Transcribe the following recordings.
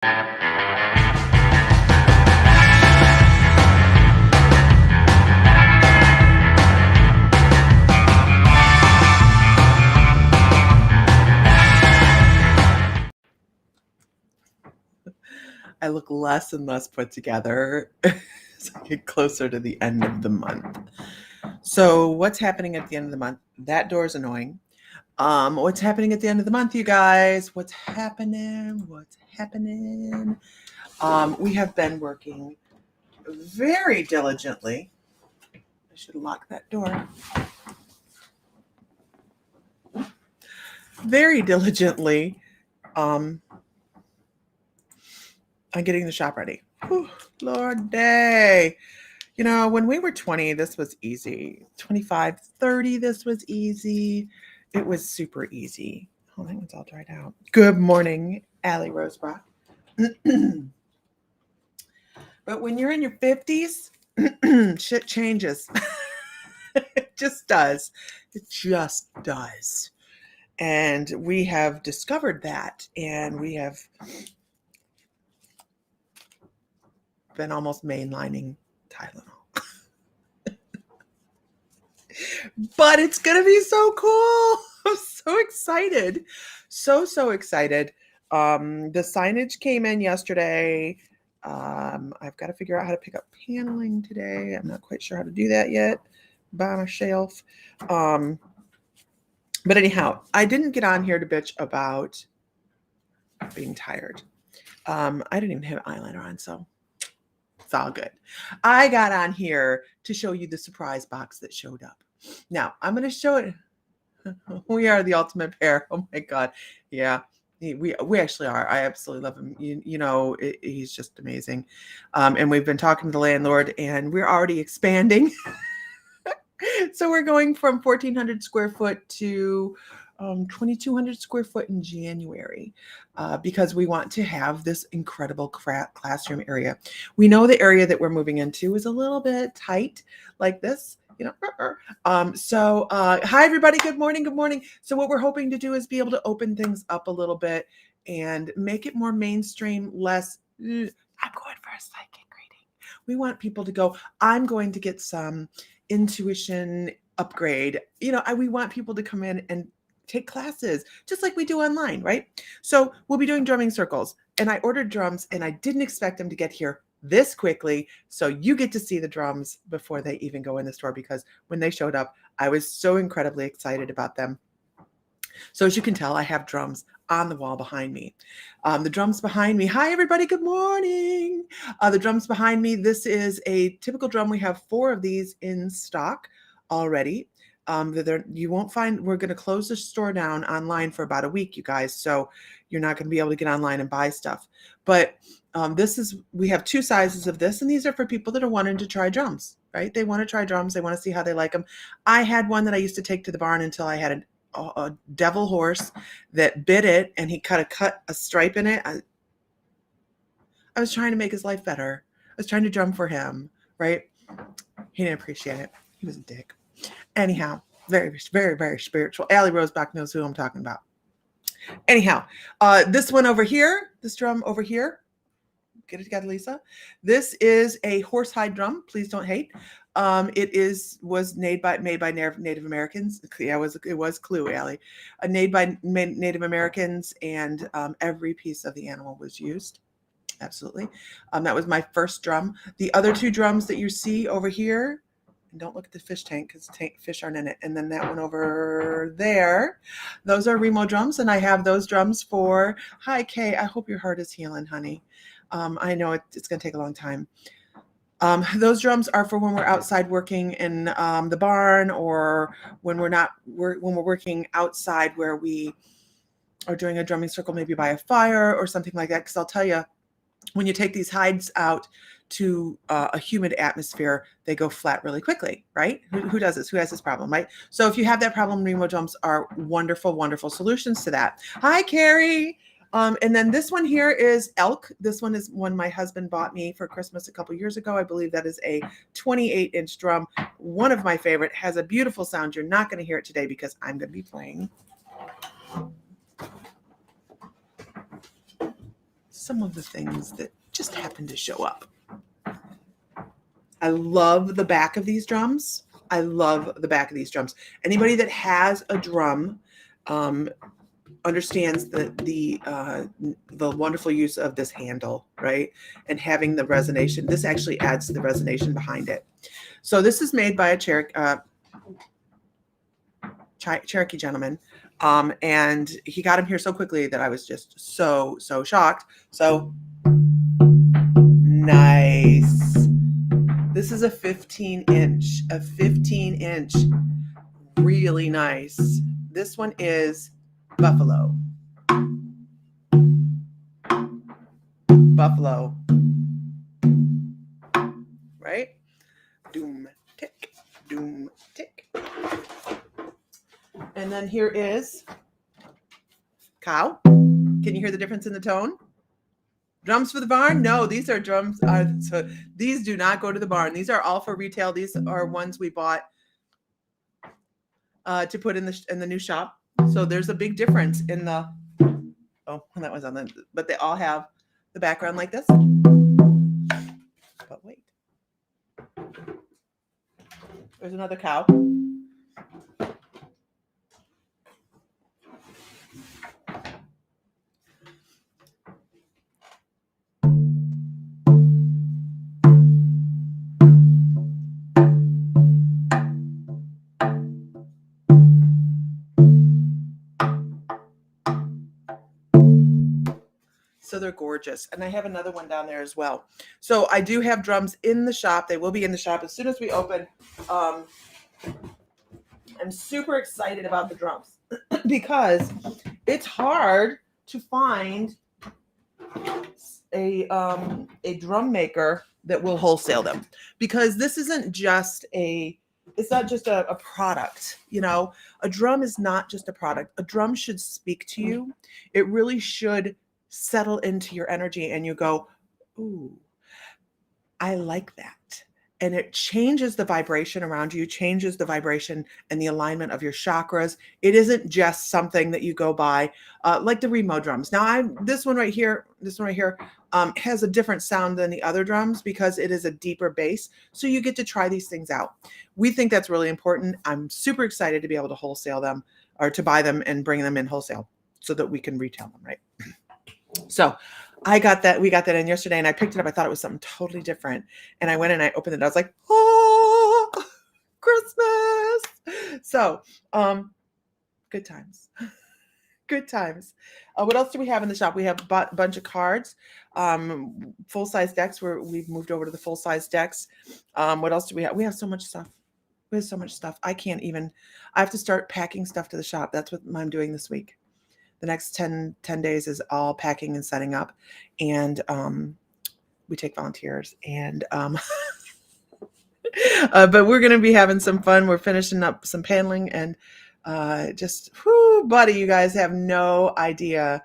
I look less and less put together as I get closer to the end of the month. So what's happening at the end of the month? That door is annoying. What's happening at the end of the month, you guys? What's happening? We have been working very diligently. I should lock that door. Very diligently on getting the shop ready. Whew, Lord day. You know, when we were 20, this was easy. 25, 30, this was easy. It was super easy. Oh, that one's all dried out. Good morning, Allie Rosebrock. But when you're in your 50s, shit changes. It just does. It just does. And we have discovered that, and we have been almost mainlining Tylenol. But it's going to be so cool. I'm so excited. So excited. The signage came in yesterday. I've got to figure out how to pick up paneling today. I'm not quite sure how to do that yet by my shelf. But anyhow, I didn't get on here to bitch about being tired. I didn't even have eyeliner on, so it's all good. I got on here to show you the surprise box that showed up. Now, I'm going to show it. We are the ultimate pair. Oh my God. Yeah, we actually are. I absolutely love him. You know, he's just amazing. And we've been talking to the landlord, and we're already expanding. So we're going from 1,400 square foot to 2,200 square foot in January because we want to have this incredible classroom area. We know the area that we're moving into is a little bit tight like this. You know, so hi everybody. Good morning. Good morning. So what we're hoping to do is be able to open things up a little bit and make it more mainstream, less. I'm going for a psychic reading. We want people to go. I'm going to get some intuition upgrade. You know, we want people to come in and take classes just like we do online, right? So we'll be doing drumming circles, and I ordered drums, and I didn't expect them to get here this quickly. So you get to see the drums before they even go in the store, because when they showed up, I was so incredibly excited about them. So as you can tell, I have drums on the wall behind me. The drums behind me. Hi, everybody. Good morning. The drums behind me. This is a typical drum. We have 4 of these in stock already. You won't find, we're going to close the store down online for about a week, you guys. So you're not going to be able to get online and buy stuff. But we have 2 sizes of this, and these are for people that are wanting to try drums, right? They want to try drums. They want to see how they like them. I had one that I used to take to the barn until I had a devil horse that bit it, and he cut a stripe in it. I was trying to make his life better. I was trying to drum for him, right? He didn't appreciate it. He was a dick. Anyhow, very, very, very spiritual. Allie Rosebach knows who I'm talking about. Anyhow, this one over here, this drum over here, get it together, Lisa. This is a horsehide drum. Please don't hate. It was made by Native Americans. Yeah, it was Clue, Allie. Made by Native Americans, and every piece of the animal was used. Absolutely. That was my first drum. The other 2 drums that you see over here, and don't look at the fish tank because fish aren't in it. And then that one over there, those are Remo drums, and I have those drums for. Hi, Kay. I hope your heart is healing, honey. I know it's going to take a long time. Those drums are for when we're outside working in the barn, or when we're working outside where we are doing a drumming circle, maybe by a fire or something like that. Because I'll tell you, when you take these hides out to a humid atmosphere, they go flat really quickly, right? Who does this? Who has this problem, right? So if you have that problem, Remo drums are wonderful, wonderful solutions to that. Hi, Carrie. And then this one here is Elk. This one is one my husband bought me for Christmas a couple years ago. I believe that is a 28-inch drum. One of my favorite, has a beautiful sound. You're not going to hear it today because I'm going to be playing some of the things that just happen to show up. I love the back of these drums. I love the back of these drums. Anybody that has a drum understands the wonderful use of this handle, right? And having the resonation. This actually adds to the resonation behind it. So this is made by a Cherokee gentleman. And he got him here so quickly that I was just so shocked. So nice. This is a 15 inch, really nice. This one is Buffalo. Right? Doom, tick, doom, tick. And then here is cow. Can you hear the difference in the tone? Drums for the barn? No, these are drums. So these do not go to the barn. These are all for retail. These are ones we bought to put in the new shop. So there's a big difference in the. Oh, that was on the. But they all have the background like this. But wait, there's another cow. So they're gorgeous. And I have another one down there as well. So I do have drums in the shop. They will be in the shop as soon as we open. I'm super excited about the drums because it's hard to find a drum maker that will wholesale them, because this isn't just it's not just a product. You know, a drum is not just a product. A drum should speak to you. It really should settle into your energy and you go, ooh, I like that. And it changes the vibration around you, changes the vibration and the alignment of your chakras. It isn't just something that you go by, like the Remo drums. Now, this one right here has a different sound than the other drums because it is a deeper bass. So you get to try these things out. We think that's really important. I'm super excited to be able to wholesale them or to buy them and bring them in wholesale so that we can retail them, right? So we got that in yesterday and I picked it up. I thought it was something totally different. And I went and I opened it. I was like, oh, Christmas. So, good times. Good times. What else do we have in the shop? We have a bunch of cards, full-size decks where we've moved over to the full-size decks. What else do we have? We have so much stuff. We have so much stuff. I have to start packing stuff to the shop. That's what I'm doing this week. The next 10 days is all packing and setting up. And we take volunteers. And but we're going to be having some fun. We're finishing up some paneling. And buddy, you guys have no idea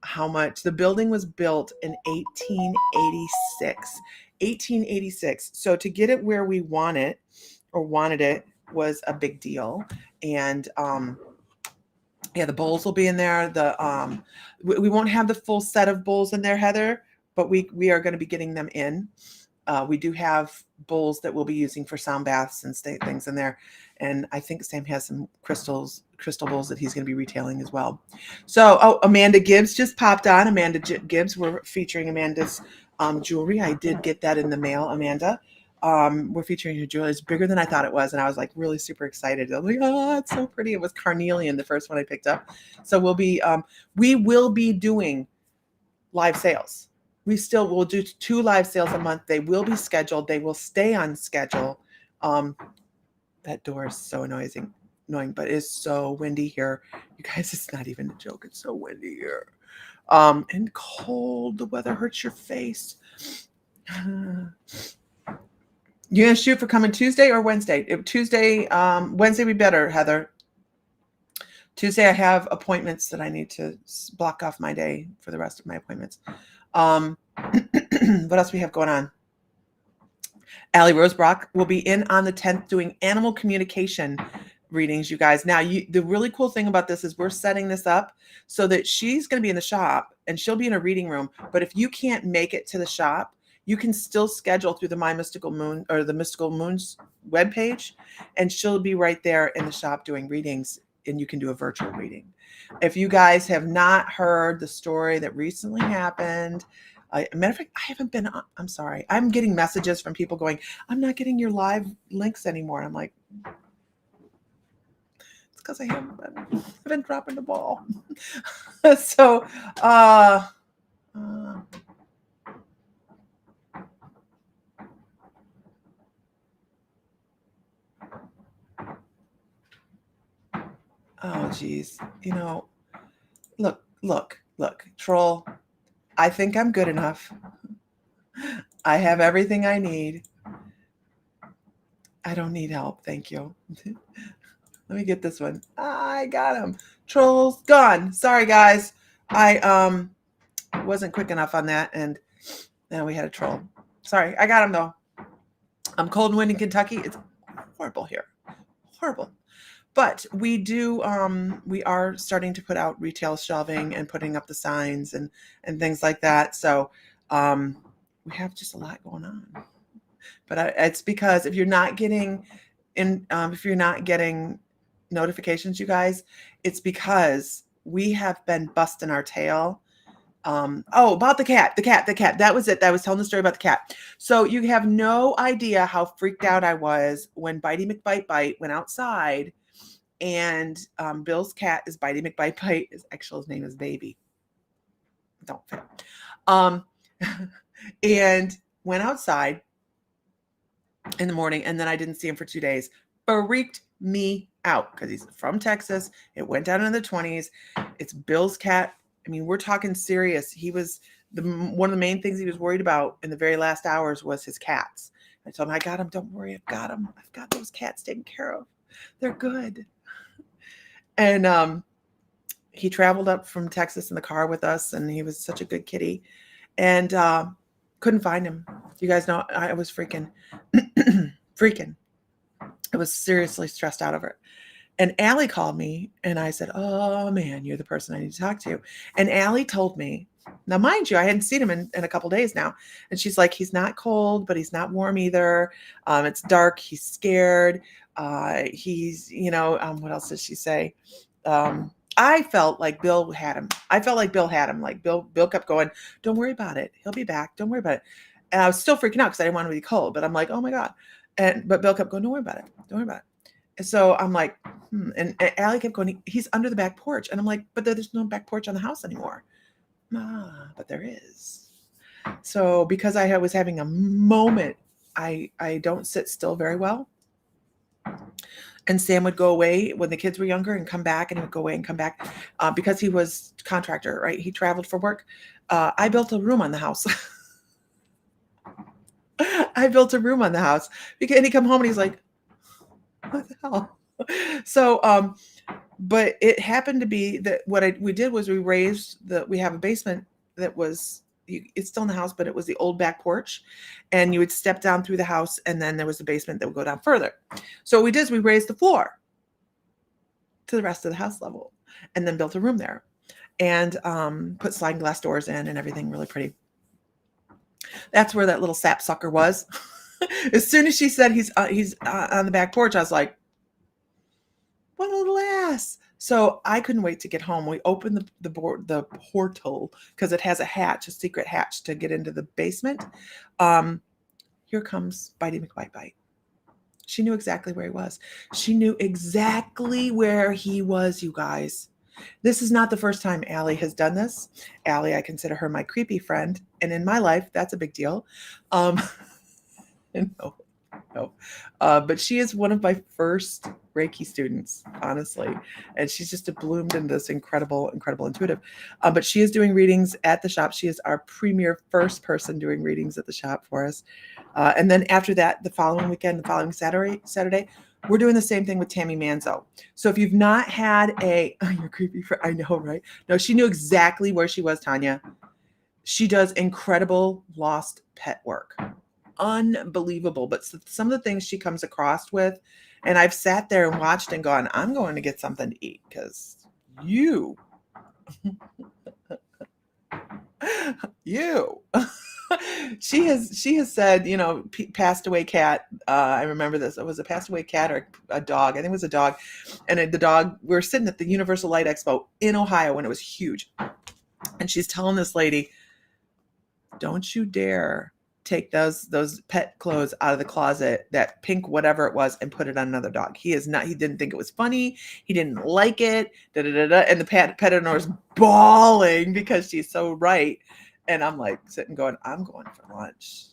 how much. The building was built in 1886. So to get it where we wanted it was a big deal. And yeah, the bowls will be in there. We won't have the full set of bowls in there, Heather, but we are going to be getting them in. We do have bowls that we'll be using for sound baths and things in there. And I think Sam has some crystal bowls that he's going to be retailing as well. So, Amanda Gibbs just popped on. Amanda Gibbs, we're featuring Amanda's jewelry. I did get that in the mail, Amanda. We're featuring your jewelry. It's bigger than I thought it was. And I was like really super excited. I was like, oh, it's so pretty. It was carnelian, the first one I picked up. So we will be doing live sales. We still will do 2 live sales a month. They will be scheduled. They will stay on schedule. That door is so annoying, but it's so windy here. You guys, it's not even a joke. It's so windy here. And cold. The weather hurts your face. You're going to shoot for coming Tuesday or Wednesday? Wednesday would be better, Heather. Tuesday, I have appointments that I need to block off my day for the rest of my appointments. What else we have going on? Allie Rosebrock will be in on the 10th doing animal communication readings, you guys. Now, the really cool thing about this is we're setting this up so that she's going to be in the shop and she'll be in a reading room. But if you can't make it to the shop, you can still schedule through the My Mystical Moon or the Mystical Moons webpage, and she'll be right there in the shop doing readings, and you can do a virtual reading. If you guys have not heard the story that recently happened, matter of fact, I haven't been, I'm sorry. I'm getting messages from people going, I'm not getting your live links anymore. I'm like, it's because I've been dropping the ball. So, oh, geez. Look, troll. I think I'm good enough. I have everything I need. I don't need help. Thank you. Let me get this one. I got him. Troll's gone. Sorry, guys. I wasn't quick enough on that, and now we had a troll. Sorry, I got him though. I'm cold and windy in Kentucky. It's horrible here. Horrible. But we are starting to put out retail shelving and putting up the signs and things like that. So we have just a lot going on. But it's because if you're not getting notifications, you guys, it's because we have been busting our tail. About the cat. That was it. I was telling the story about the cat. So you have no idea how freaked out I was when Bitey McBite went outside, and Bill's cat is Bitey McBite. His actual name is Baby. Don't fit. And went outside in the morning, and then I didn't see him for 2 days. Freaked me out because he's from Texas. It went down in the 20s. It's Bill's cat. I mean, we're talking serious. He was one of the main things he was worried about in the very last hours was his cats. I told him, I got him. Don't worry. I've got him. I've got those cats taken care of. They're good. And he traveled up from Texas in the car with us, and he was such a good kitty. And couldn't find him. You guys know I was freaking. I was seriously stressed out over it. And Allie called me, and I said, oh, man, you're the person I need to talk to. And Allie told me, now, mind you, I hadn't seen him in a couple days now. And she's like, he's not cold, but he's not warm either. It's dark. He's scared. He's, what else did she say? I felt like Bill had him. Like Bill kept going, don't worry about it. He'll be back. Don't worry about it. And I was still freaking out because I didn't want him to be cold. But I'm like, oh, my God. But Bill kept going, don't worry about it. Don't worry about it. And so I'm like, and Allie kept going, he's under the back porch. And I'm like, but there's no back porch on the house anymore. But there is. So because I was having a moment, I don't sit still very well. And Sam would go away when the kids were younger and come back, and he would go away and come back because he was contractor, right? He traveled for work. I built a room on the house. I built a room on the house because, and he come home and he's like, what the hell? So, but it happened to be that we did was we have a basement that was, it's still in the house, but it was the old back porch, and you would step down through the house, and then there was a basement that would go down further. So what we did is we raised the floor to the rest of the house level, and then built a room there, and put sliding glass doors in and everything really pretty. That's where that little sapsucker was. As soon as she said he's on the back porch, I was like, what a little ass. So I couldn't wait to get home. We opened the portal because it has a secret hatch to get into the basement. Here comes Bitey McBite. She knew exactly where he was. She knew exactly where he was, you guys. This is not the first time Allie has done this. Allie, I consider her my creepy friend. And in my life, that's a big deal. No. But she is one of my first Reiki students, honestly. And she's just bloomed into this incredible intuitive. But she is doing readings at the shop. She is our premier first person doing readings at the shop for us. And then after that, the following Saturday, we're doing the same thing with Tammy Manzo. So if you've not had you're creepy, I know, right? No, she knew exactly where she was, Tanya. She does incredible lost pet work. Unbelievable. But some of the things she comes across with, And I've sat there and watched and gone, I'm going to get something to eat because you, you. she has said, passed away cat. I remember this. It was a passed away cat or a dog. I think it was a dog. And the dog, we were sitting at the Universal Light Expo in Ohio when it was huge. And she's telling this lady, don't you dare take those pet clothes out of the closet, that pink whatever it was, and put it on another dog. He didn't think it was funny. He didn't like it. Da, da, da, da. And the pet owner's bawling because she's so right. And I'm like sitting going, I'm going for lunch.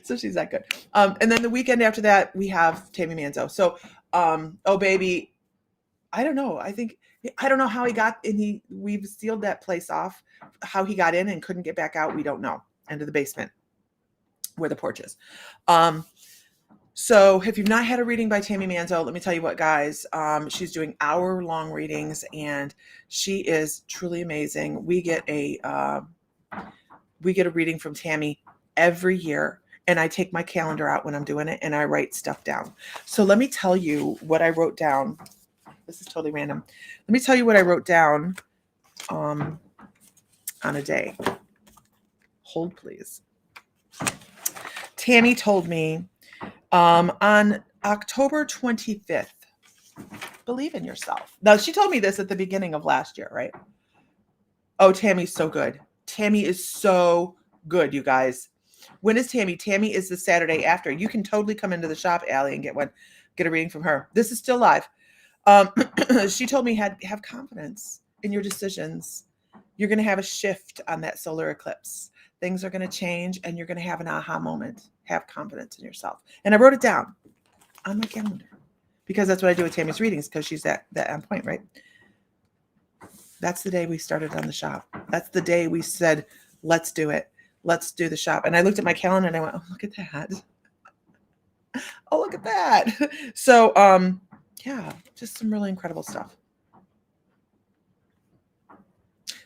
So she's that good. And then the weekend after that, we have Tammy Manzo. So, oh baby, I don't know. I don't know how he got in. We've sealed that place off. How he got in and couldn't get back out, we don't know. Into the basement where the porch is. So if you've not had a reading by Tammy Manzo, let me tell you what, guys. She's doing hour-long readings, and she is truly amazing. We get a reading from Tammy every year, and I take my calendar out when I'm doing it, and I write stuff down. So let me tell you what I wrote down. This is totally random. Let me tell you what I wrote down on a day. Hold, please. Tammy told me on October 25th, believe in yourself. Now, she told me this at the beginning of last year, right? Oh, Tammy's so good. Tammy is so good, you guys. When is Tammy? Tammy is the Saturday after. You can totally come into the shop, Allie, and get a reading from her. This is still live. She told me have confidence in your decisions. You're going to have a shift on that solar eclipse. Things are going to change, and you're going to have an aha moment. Have confidence in yourself. And I wrote it down on my calendar because that's what I do with Tammy's readings, because she's that on point, right? That's the day we started on the shop. That's the day we said, let's do it. Let's do the shop. And I looked at my calendar and I went, oh, look at that. Oh, look at that. So, yeah, just some really incredible stuff.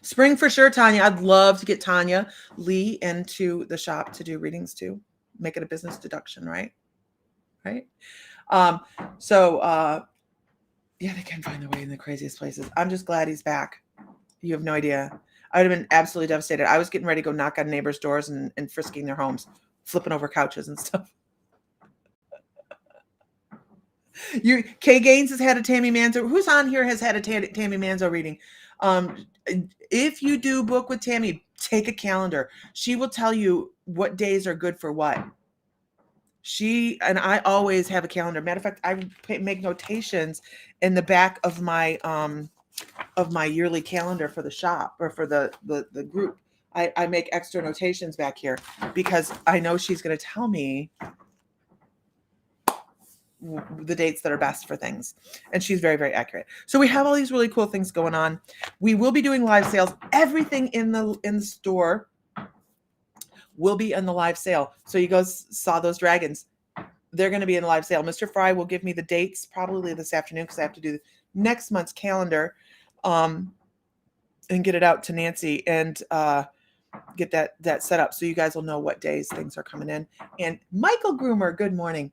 Spring for sure, Tanya. I'd love to get Tanya Lee into the shop to do readings too. Make it a business deduction, right? Right? Yeah, they can find their way in the craziest places. I'm just glad he's back. You have no idea. I would have been absolutely devastated. I was getting ready to go knock on neighbors' doors and frisking their homes, flipping over couches and stuff. Kay Gaines has had a Tammy Manzo. Who's on here has had a Tammy Manzo reading? If you do book with Tammy, take a calendar. She will tell you what days are good for what. She and I always have a calendar. Matter of fact, I make notations in the back of my yearly calendar for the shop or for the group. I make extra notations back here because I know she's going to tell me the dates that are best for things, and she's very, very accurate. So we have all these really cool things going on. We will be doing live sales. Everything in the store will be in the live sale. So you guys saw those dragons. They're going to be in the live sale. Mr. Fry will give me the dates probably this afternoon because I have to do next month's calendar and get it out to Nancy and get that set up so you guys will know what days things are coming in. And Michael Groomer, good morning.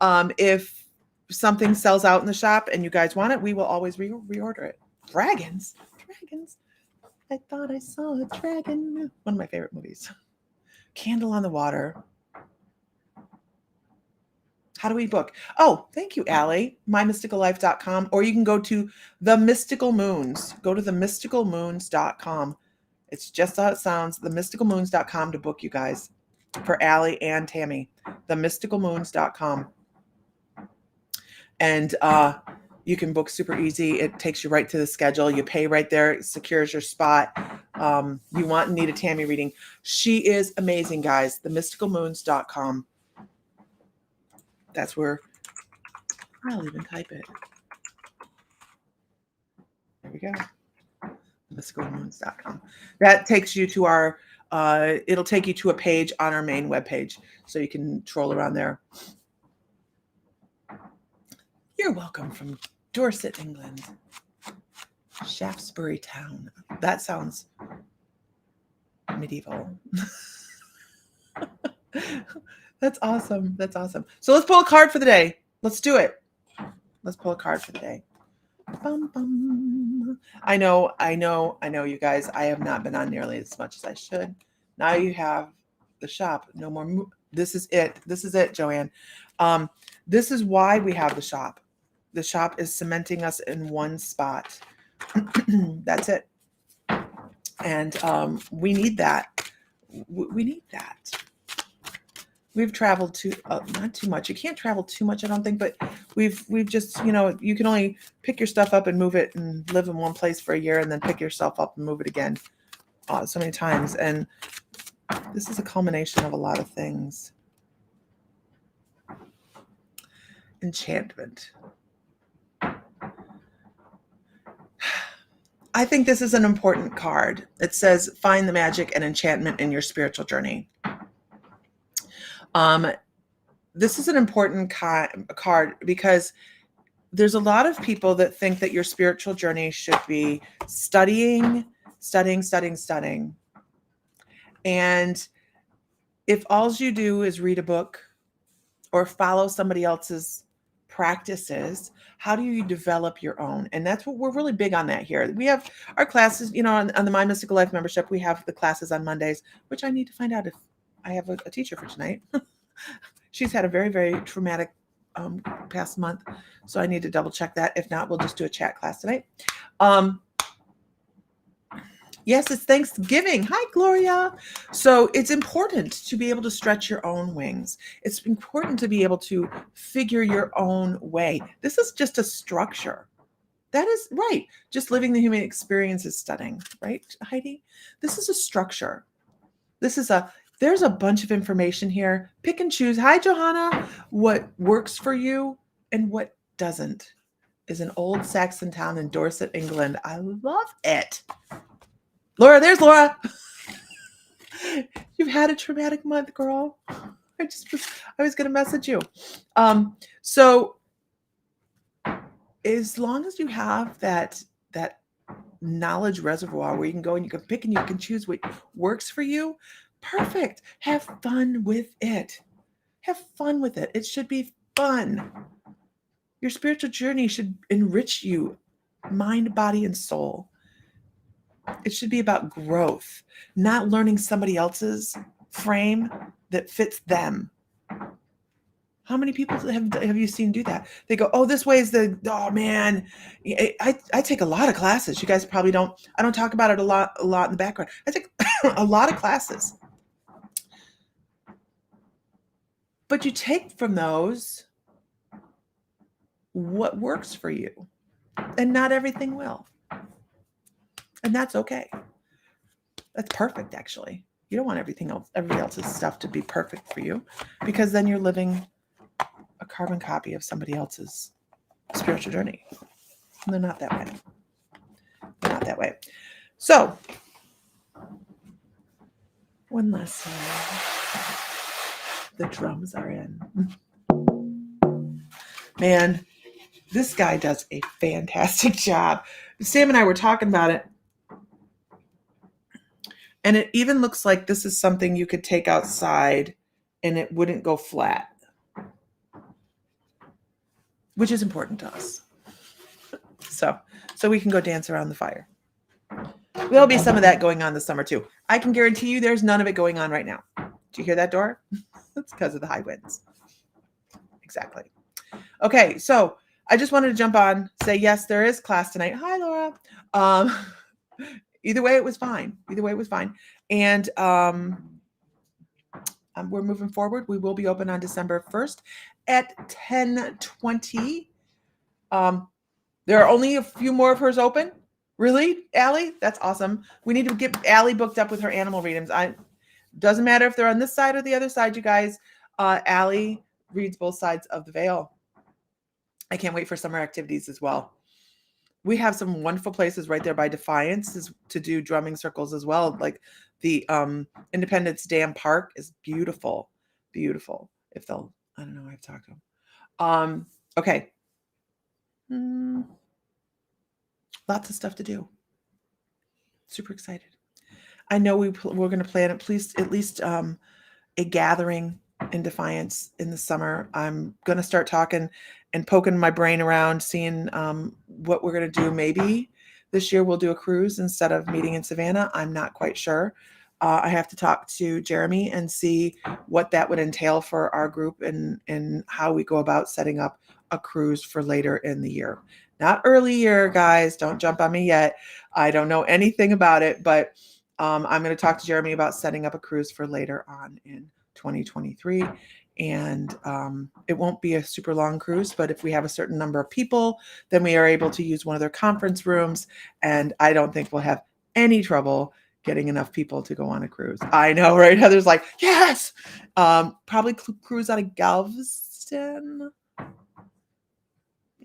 If something sells out in the shop and you guys want it, we will always reorder it. Dragons. I thought I saw a dragon. One of my favorite movies. Candle on the Water. How do we book? Oh, thank you, Allie. MyMysticalLife.com. Or you can go to The Mystical Moons. Go to themysticalmoons.com. It's just how it sounds. Themysticalmoons.com to book you guys. For Allie and Tammy. Themysticalmoons.com. And you can book super easy. It takes you right to the schedule. You pay right there. It secures your spot. You want and need a Tammy reading. She is amazing, guys. Themysticalmoons.com. That's where I'll even type it. There we go. Mysticalmoons.com. That takes you to our, it'll take you to a page on our main webpage. So you can troll around there. You're welcome from Dorset, England. Shaftesbury Town. That sounds medieval. That's awesome. That's awesome. So let's pull a card for the day. Let's do it. Let's pull a card for the day. Bum, bum. I know, you guys. I have not been on nearly as much as I should. Now you have the shop. No more. This is it. This is it, Joanne. This is why we have the shop. The shop is cementing us in one spot. That's it. And we need that. We need that. We've traveled not too much. You can't travel too much, I don't think, but we've just, you can only pick your stuff up and move it and live in one place for a year and then pick yourself up and move it again so many times. And this is a culmination of a lot of things. Enchantment. I think this is an important card. It says, find the magic and enchantment in your spiritual journey. This is an important card because there's a lot of people that think that your spiritual journey should be studying. And if all you do is read a book or follow somebody else's practices, how do you develop your own? And that's what we're really big on that here. We have our classes, on the My Mystical Life membership, we have the classes on Mondays, which I need to find out if I have a teacher for tonight. She's had a very, very traumatic past month, so I need to double check that. If not, we'll just do a chat class tonight. Yes, it's Thanksgiving. Hi, Gloria. So it's important to be able to stretch your own wings. It's important to be able to figure your own way. This is just a structure. That is right. Just living the human experience is stunning, right, Heidi? This is a structure. There's a bunch of information here. Pick and choose. Hi, Johanna. What works for you and what doesn't is an old Saxon town in Dorset, England. I love it. Laura, there's Laura. You've had a traumatic month, girl. I was going to message you. So as long as you have that knowledge reservoir where you can go and you can pick and you can choose what works for you, perfect. Have fun with it. Have fun with it. It should be fun. Your spiritual journey should enrich you, mind, body, and soul. It should be about growth, not learning somebody else's frame that fits them. How many people have you seen do that? They go, oh, this way is oh man. I take a lot of classes. You guys probably don't. I don't talk about it a lot in the background. I take a lot of classes. But you take from those what works for you. And not everything will. And that's okay. That's perfect, actually. You don't want everybody else's stuff to be perfect for you, because then you're living a carbon copy of somebody else's spiritual journey. And they're not that way. They're not that way. So, one last time. The drums are in. Man, this guy does a fantastic job. Sam and I were talking about it. And it even looks like this is something you could take outside and it wouldn't go flat, which is important to us. So we can go dance around the fire. There'll be some of that going on this summer too. I can guarantee you there's none of it going on right now. Do you hear that door? That's because of the high winds. Exactly. Okay, so I just wanted to jump on, say, yes, there is class tonight. Hi, Laura. Either way, it was fine. And we're moving forward. We will be open on December 1st at 10:20. There are only a few more of hers open. Really, Allie? That's awesome. We need to get Allie booked up with her animal readings. Doesn't matter if they're on this side or the other side, you guys. Allie reads both sides of the veil. I can't wait for summer activities as well. We have some wonderful places right there by Defiance to do drumming circles as well. Like the Independence Dam Park is beautiful. Beautiful. I don't know, I've talked to them. Okay. Lots of stuff to do. Super excited. I know we're going to plan at least a gathering in Defiance in the summer. I'm going to start talking and poking my brain around, seeing what we're going to do. Maybe this year we'll do a cruise instead of meeting in Savannah. I'm not quite sure. I have to talk to Jeremy and see what that would entail for our group and how we go about setting up a cruise for later in the year. Not early year, guys. Don't jump on me yet. I don't know anything about it, but I'm going to talk to Jeremy about setting up a cruise for later on in 2023. And it won't be a super long cruise, but if we have a certain number of people, then we are able to use one of their conference rooms. And I don't think we'll have any trouble getting enough people to go on a cruise. I know, right? Heather's like, yes. Probably cruise out of Galveston.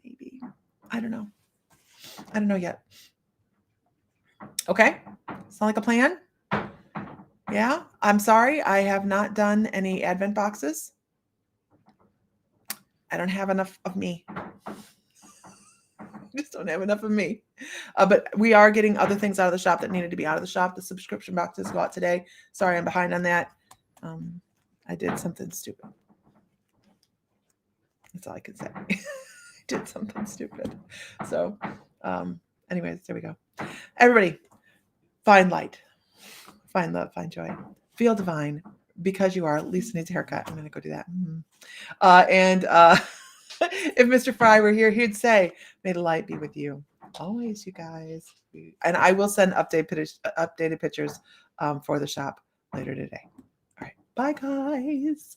Maybe. I don't know. I don't know yet. Okay. Sound like a plan? Yeah. I'm sorry. I have not done any advent boxes. I don't have enough of me. I just don't have enough of me. But we are getting other things out of the shop that needed to be out of the shop. The subscription boxes go out today. Sorry, I'm behind on that. I did something stupid. That's all I can say. I did something stupid. So, anyways, there we go. Everybody, find light, find love, find joy, feel divine because you are. Lisa needs a haircut. I'm going to go do that. If Mr. Fry were here, he'd say, may the light be with you always, you guys. And I will send updated pictures for the shop later today. All right. Bye, guys.